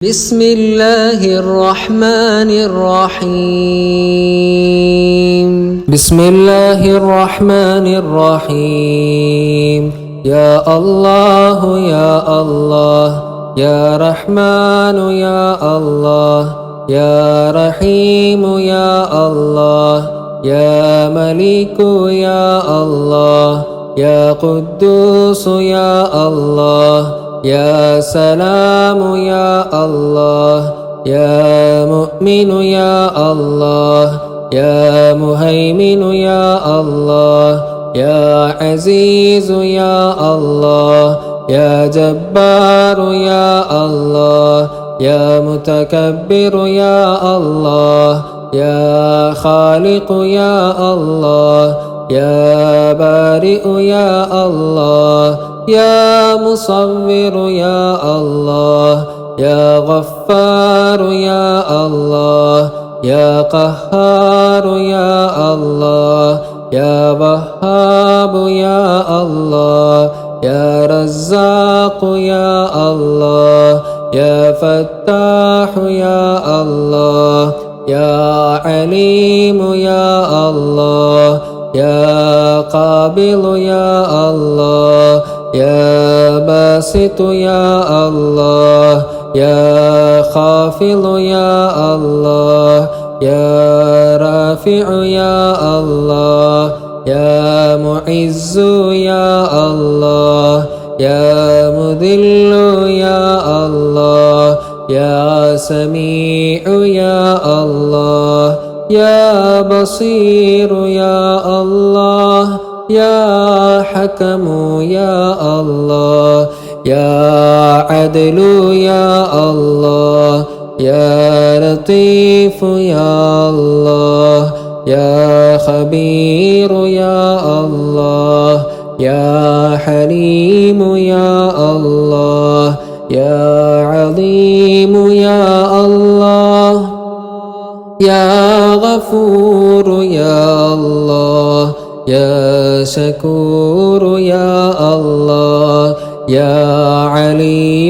بسم الله الرحمن الرحيم. بسم الله الرحمن الرحيم. يا الله يا الله يا رحمن يا الله يا رحيم يا الله يا ملك يا الله يا قدوس يا الله يا سلام يا الله يا مؤمن يا الله يا مهيمن يا الله يا عزيز يا الله يا جبار يا الله يا متكبر يا الله يا خالق يا الله يا بارئ يا الله يا مصور يا الله يا غفار يا الله يا قهار يا الله يا وهاب يا الله يا رزاق يا الله يا فتاح يا الله يا عليم يا الله يا قابل يا الله يا باسط يا الله يا خافض يا الله يا رافع يا الله يا معز يا الله يا مذل يا الله يا سميع يا الله يا بصير يا الله يا حكم يا الله يا عدل يا الله يا لطيف يا الله يا خبير يا الله يا حليم يا الله يا عظيم يا الله يا غفور يا الله يا شكور يا الله يا علي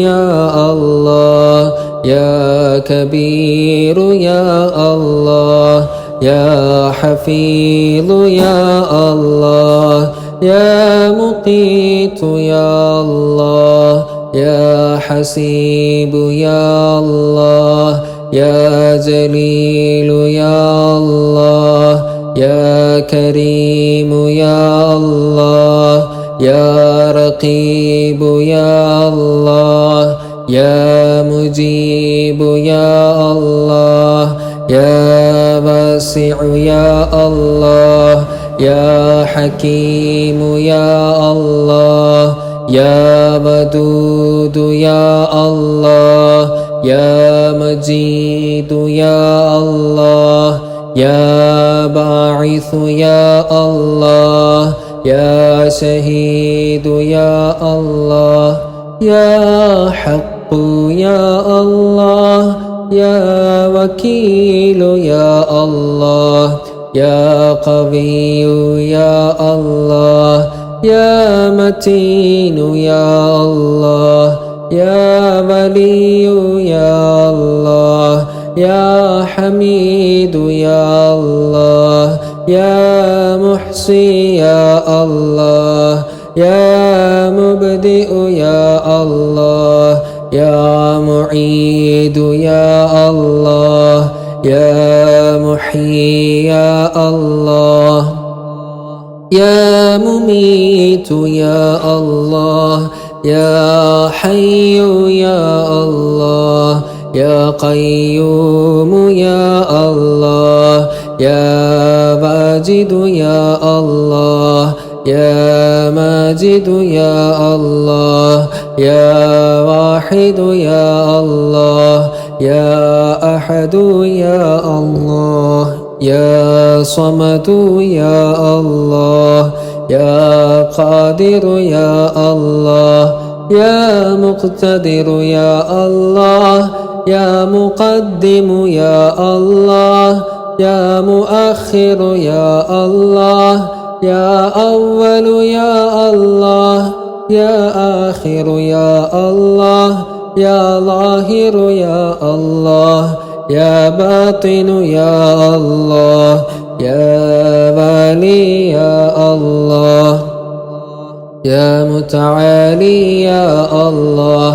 يا الله يا كبير يا الله يا حفيظ يا الله يا مقيت يا الله يا حسيب يا الله يا جليل يا الله يا كريم يا الله يا رقيب يا الله يا مجيب يا الله يا واسع يا الله يا حكيم يا الله يا ودود يا الله يا مجيد يا الله يا باعث يا الله يا شهيد يا الله يا حق يا الله يا وكيل يا الله يا قوي يا الله يا متين يا الله يا ولي يا الله يا حميد يا الله يا محصي يا الله يا مبدئ يا الله يا معيد يا الله يا محيي يا الله يا مميت يا الله يا حي يا الله يا قيوم يا الله يا واجد يا الله يا ماجد يا الله يا واحد يا الله يا أحد يا الله يا صمد يا الله يا قادر يا الله يا مقتدر يا الله يا مقدم يا الله يا مؤخر يا الله يا أول يا الله يا آخر يا الله يا ظاهر يا الله يا باطن يا الله يا والي يا الله يا متعالي يا الله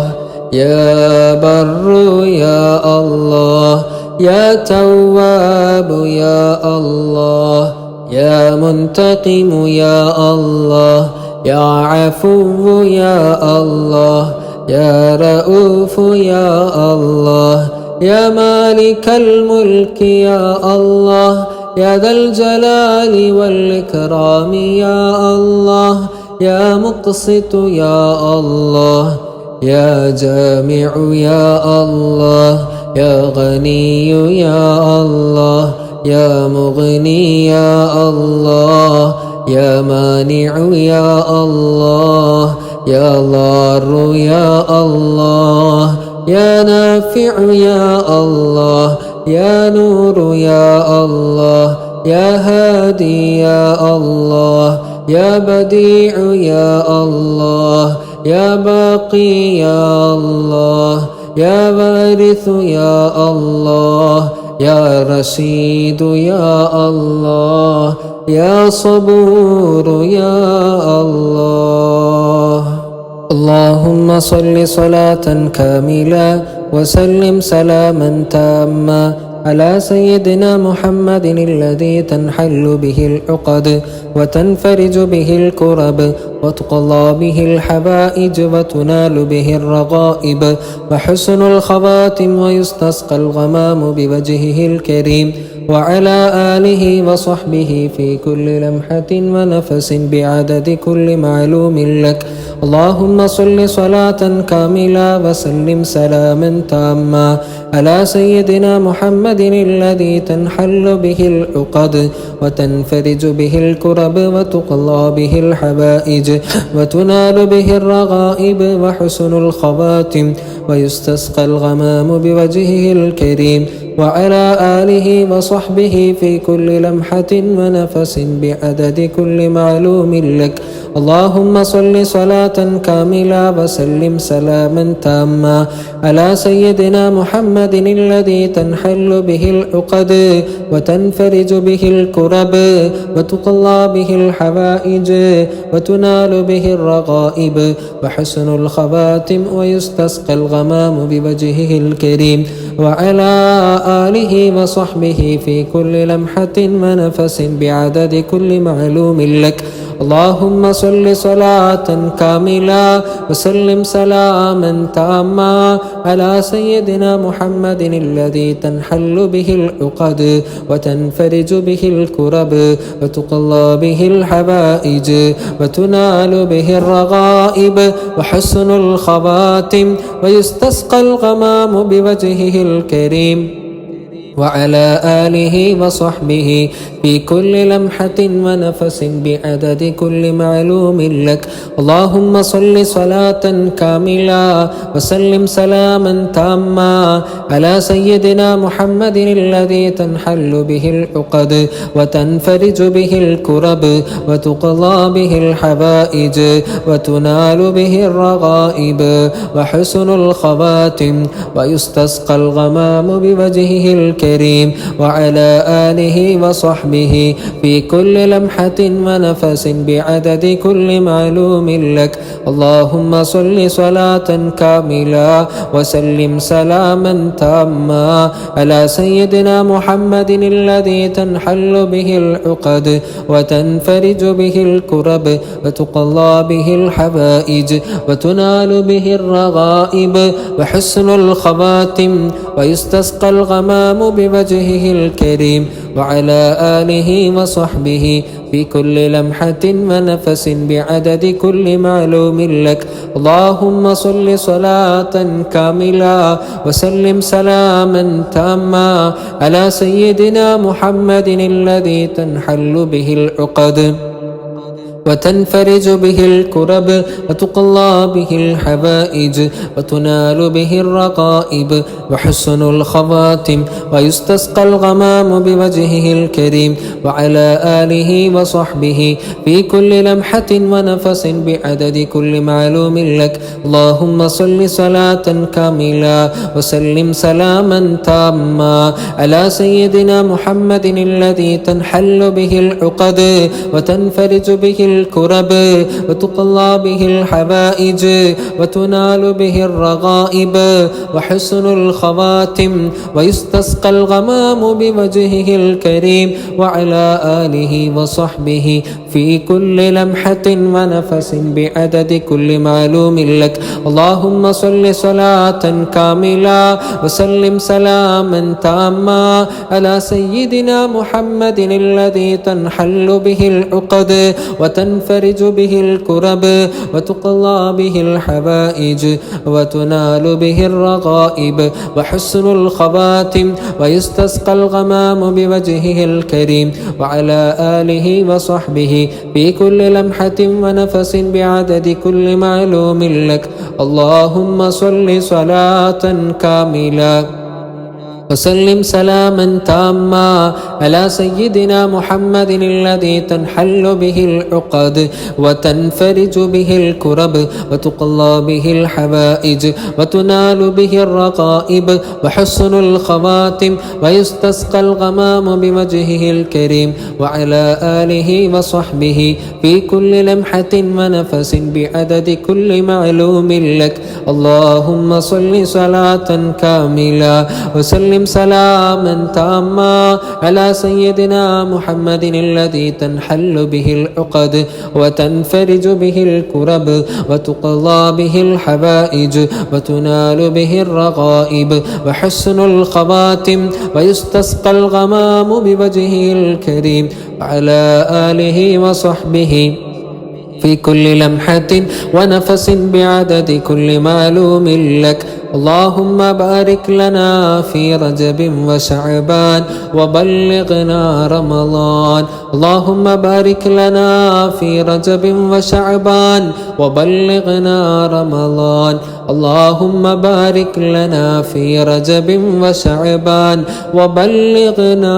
يا بر يا الله يا تواب يا الله يا منتقم يا الله يا عفو يا الله يا رؤوف يا الله يا مالك الملك يا الله يا ذا الجلال والإكرام يا الله يا مقسط يا الله يا جامع يا الله يا غني يا الله يا مغني يا الله يا مانع يا الله يا ضار يا الله يا نافع يا الله يا نور يا الله يا هادي يا الله يا بديع يا الله يا باقي يا الله يا وارث يا الله يا رشيد يا الله يا صبور يا الله. اللهم صل صلاة كاملة وسلم سلاما تاما على سيدنا محمد الذي تنحل به العقد وتنفرج به الكرب وتقضى به الحوائج وتنال به الرغائب وحسن الخواتم ويستسقى الغمام بوجهه الكريم وعلى آله وصحبه في كل لمحة ونفس بعدد كل معلوم لك. اللهم صل صلاة كاملة وسلم سلاما تاما على سيدنا محمد الذي تنحل به العقد وتنفرج به الكرب وتقضى به الحوائج وتنال به الرغائب وحسن الخواتم ويستسقى الغمام بوجهه الكريم وعلى آله وصحبه في كل لمحة ونفس بعدد كل معلوم لك. اللهم صل صلاة كاملة وسلم سلاما تاما على سيدنا محمد الذي تنحل به العقد وتنفرج به الكرب وتقضى به الحوائج وتنال به الرغائب وحسن الخواتم ويستسقى الغمام بوجهه الكريم وعلى آله وصحبه في كل لمحة ونفس بعدد كل معلوم لك. اللهم صل صلاة كاملة وسلم سلاما تاما على سيدنا محمد الذي تنحل به العقد وتنفرج به الكرب وتقضى به الحوائج وتنال به الرغائب وحسن الخواتم ويستسقى الغمام بوجهه الكريم وعلى آله وصحبه في كل لمحة ونفس بعدد كل معلوم لك. اللهم صل صلاة كاملة وسلم سلاما تاما على سيدنا محمد الذي تنحل به العقد وتنفرج به الكرب وتقضى به الحوائج وتنال به الرغائب وحسن الخواتم ويستسقى الغمام بوجهه الكريم وعلى آله وصحبه في كل لمحة ونفس بعدد كل معلوم لك. اللهم صل صلاة كاملة وسلم سلاما تاما على سيدنا محمد الذي تنحل به العقد وتنفرج به الكرب وتقضى به الحوائج وتنال به الرغائب وحسن الخواتم ويستسقى الغمام بوجهه الكريم وعلى آله وصحبه في كل لمحة ونفس بعدد كل معلوم لك. اللهم صل صلاة كاملة وسلم سلاما تاما على سيدنا محمد الذي تنحل به العقد وتنفرج به الكرب وتقضى به الحوائج وتنال به الرغائب وحسن الخواتم ويستسقى الغمام بوجهه الكريم وعلى آله وصحبه في كل لمحة ونفس بعدد كل معلوم لك. اللهم صل صلاة كاملة وسلم سلاما تاما على سيدنا محمد الذي تنحل به العقد وتنفرج به الكرب وتقضى به الحوائج وتنال به الرغائب وحسن الخواتم ويستسقى الغمام بوجهه الكريم وعلى آله وصحبه في كل لمحة ونفس بعدد كل معلوم لك. اللهم صل صلاة كاملة وسلم سلاما تاما على سيدنا محمد الذي تنحل به العقد وتنفرج به الكرب وتقضى به الحوائج وتنال به الرغائب وحسن الخواتم ويستسقى الغمام بوجهه الكريم وعلى آله وصحبه في كل لمحة ونفس بعدد كل معلوم لك. اللهم صل صلاة كاملة وسلم سلاما تاما على سيدنا محمد الذي تنحل به العقد وتنفرج به الكرب وتقضى به الحوائج وتنال به الرغائب وحسن الخواتم ويستسقى الغمام بوجهه الكريم وعلى آله وصحبه في كل لمحة ونفس بعدد كل معلوم لك. اللهم صل صلاة كاملة وسلم سلاما تاما على سيدنا محمد الذي تنحل به العقد وتنفرج به الكرب وتقضى به الحوائج وتنال به الرغائب وحسن الخواتم ويستسقى الغمام بوجهه الكريم وعلى آله وصحبه في كل لمحة ونفس بعدد كل معلوم لك. اللهم بارك لنا في رجب وشعبان وبلغنا رمضان. اللهم بارك لنا في رجب وشعبان وبلغنا رمضان. اللهم بارك لنا في رجب وشعبان وبلغنا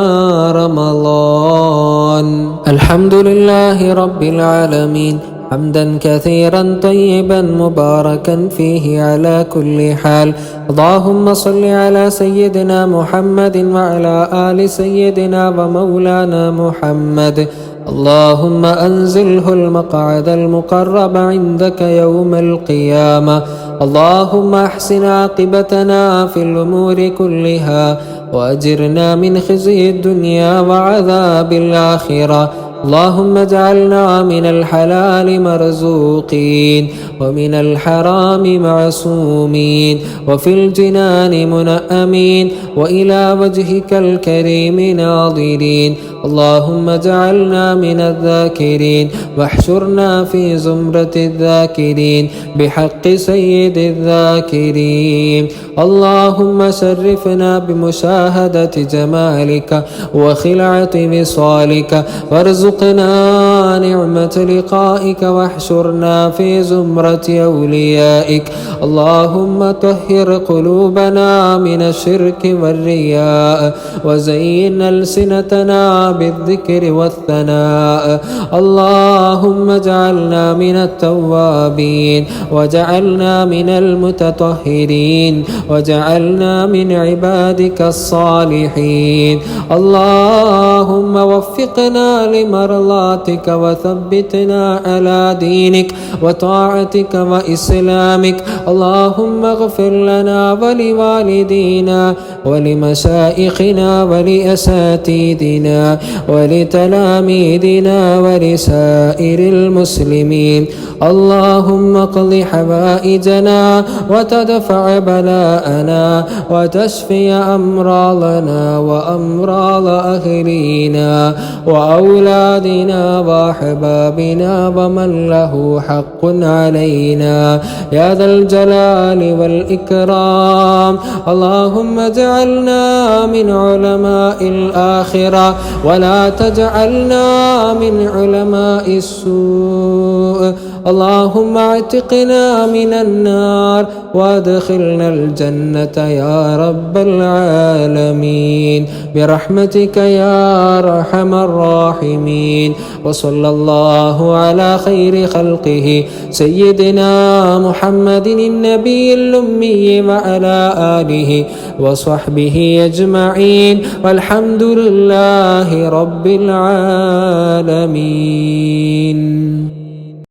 رمضان. الحمد لله رب العالمين حمدا كثيرا طيبا مباركا فيه على كل حال. اللهم صل على سيدنا محمد وعلى آل سيدنا ومولانا محمد. اللهم أنزله المقعد المقرب عندك يوم القيامة. اللهم أحسن عاقبتنا في الأمور كلها وأجرنا من خزي الدنيا وعذاب الآخرة. اللهم اجعلنا من الحلال مرزوقين ومن الحرام معصومين وفي الجنان منأمين وإلى وجهك الكريم ناظرين. اللهم اجعلنا من الذاكرين واحشرنا في زمرة الذاكرين بحق سيد الذاكرين. اللهم شرفنا بمشاهدة جمالك وخلعة وصالك وارزقنا نعمة لقائك واحشرنا في زمرة أوليائك. اللهم طهر قلوبنا من الشرك والرياء وزين ألسنتنا بالذكر والثناء. اللهم اجعلنا من التوابين وجعلنا من المتطهرين وجعلنا من عبادك الصالحين. اللهم وفقنا لمرضاتك وثبتنا على دينك وطاعتك وإسلامك. اللهم اغفر لنا ولوالدينا ولمشائخنا ولأساتذتنا ولتلاميذنا ولسائر المسلمين. اللهم اقض حوائجنا وتدفع بلاءنا وتشفي أمراضنا وأمراض أهلينا وأولادنا وأحبابنا ومن له حق علينا علينا يا ذا الجلال والإكرام. اللهم اجعلنا من علماء الآخرة ولا تجعلنا من علماء السوء. اللهم اعتقنا من النار وادخلنا الجنة يا رب العالمين برحمتك يا أرحم الراحمين. وصلى الله على خير خلقه سيدنا محمد النبي الأمي وعلى آله وصحبه أجمعين والحمد لله رب العالمين.